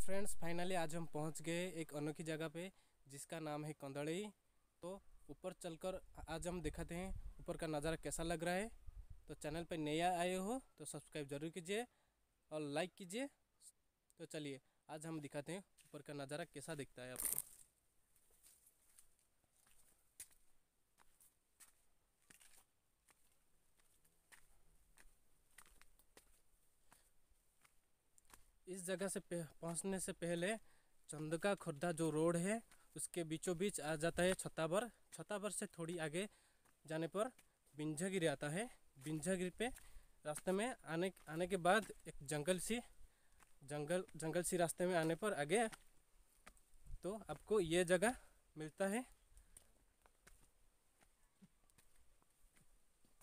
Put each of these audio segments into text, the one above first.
Friends, finally आज हम पहुंच गए एक अनोखी जगह पे जिसका नाम है कंदड़ई। तो ऊपर चलकर आज हम दिखाते हैं ऊपर का नज़ारा कैसा लग रहा है। तो चैनल पे नया आए हो तो सब्सक्राइब जरूर कीजिए और लाइक कीजिए। तो चलिए आज हम दिखाते हैं ऊपर का नज़ारा कैसा दिखता है आपको। इस जगह से पहुंचने से पहले चंदका खुर्दा जो रोड है उसके बीचों बीच आ जाता है छताबर। छताबर से थोड़ी आगे जाने पर बिंझागिरी आता है। बिंझागिरी पे रास्ते में आने के बाद एक जंगल सी रास्ते में आने पर आगे तो आपको ये जगह मिलता है।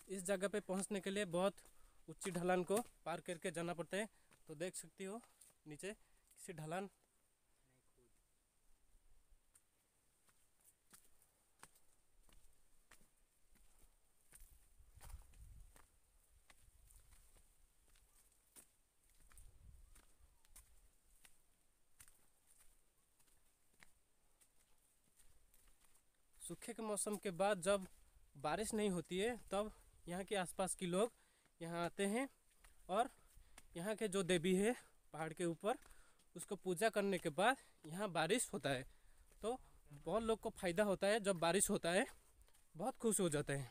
इस जगह पे पहुंचने के लिए बहुत ऊंची ढलान को पार करके जाना पड़ता है। तो देख सकती हो नीचे किसी ढलान। सूखे के मौसम के बाद जब बारिश नहीं होती है तब यहाँ के आसपास के लोग यहाँ आते हैं और यहाँ के जो देवी है पहाड़ के ऊपर उसको पूजा करने के बाद यहाँ बारिश होता है। तो बहुत लोग को फ़ायदा होता है। जब बारिश होता है बहुत खुश हो जाते हैं।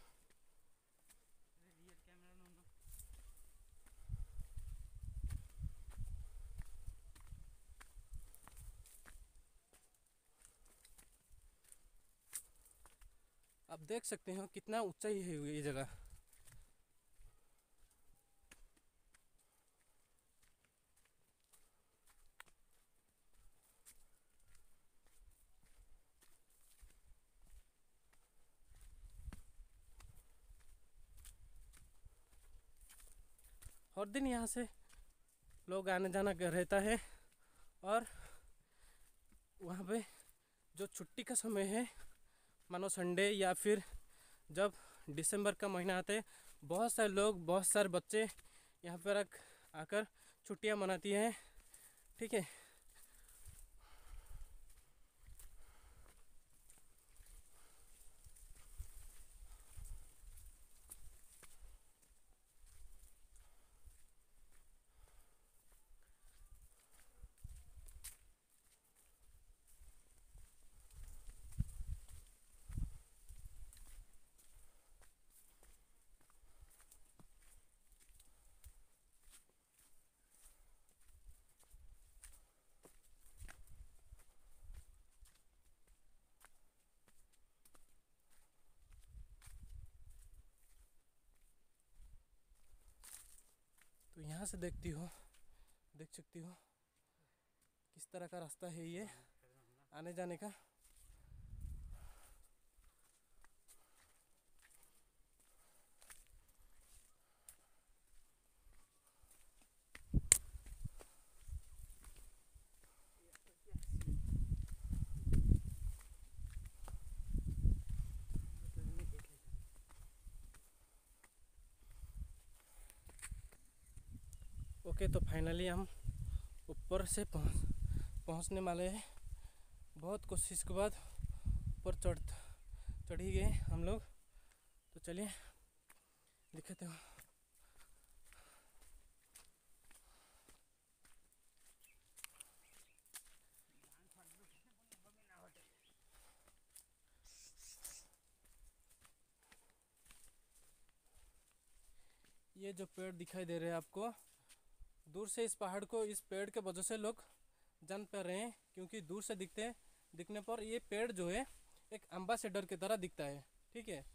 आप देख सकते हो कितना ऊंचाई है ये जगह। हर दिन यहाँ से लोग आने जाना रहता है और वहाँ पे जो छुट्टी का समय है मानो संडे या फिर जब दिसंबर का महीना आता है बहुत सारे लोग बहुत सारे बच्चे यहाँ पर आकर छुट्टियाँ मनाती हैं। ठीक है। तो यहाँ से देख सकती हो किस तरह का रास्ता है ये आने जाने का। ओके, तो फाइनली हम ऊपर से पहुंचने वाले हैं। बहुत कोशिश के बाद ऊपर चढ़ ही गए हम लोग। तो चलिए दिखाते हो। ये जो पेड़ दिखाई दे रहे हैं आपको दूर से, इस पहाड़ को इस पेड़ के वजह से लोग जान पा रहे हैं क्योंकि दूर से दिखने पर ये पेड़ जो है एक एम्बेसडर की तरह दिखता है। ठीक है।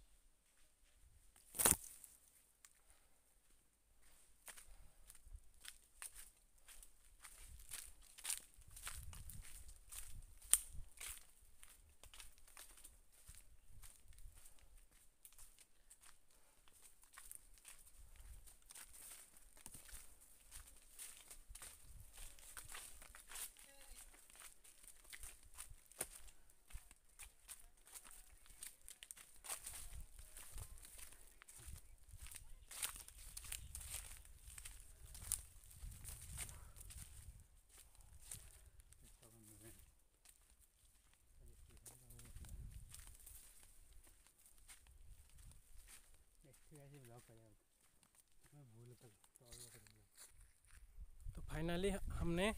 फाइनली हमने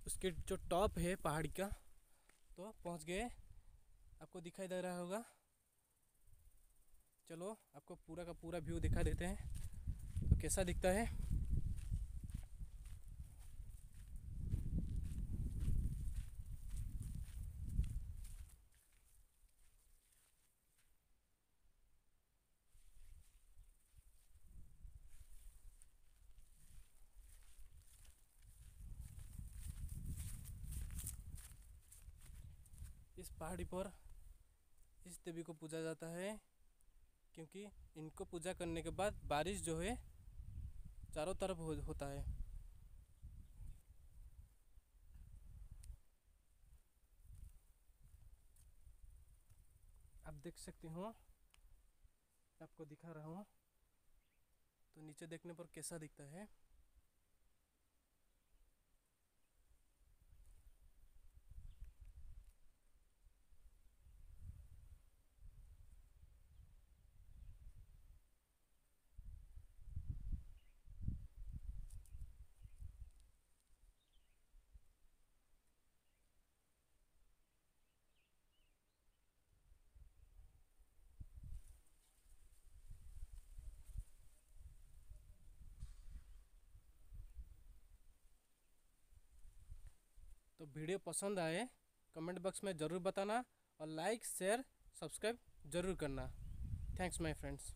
उसके जो टॉप है पहाड़ी का तो पहुंच गए। आपको दिखाई दे रहा होगा। चलो आपको पूरा का पूरा व्यू दिखा देते हैं तो कैसा दिखता है। इस पहाड़ी पर इस देवी को पूजा जाता है क्योंकि इनको पूजा करने के बाद बारिश जो है चारों तरफ होता है। आप देख सकते हो, आपको दिखा रहा हूँ तो नीचे देखने पर कैसा दिखता है। तो वीडियो पसंद आए कमेंट बॉक्स में ज़रूर बताना और लाइक शेयर सब्सक्राइब ज़रूर करना। Thanks my friends.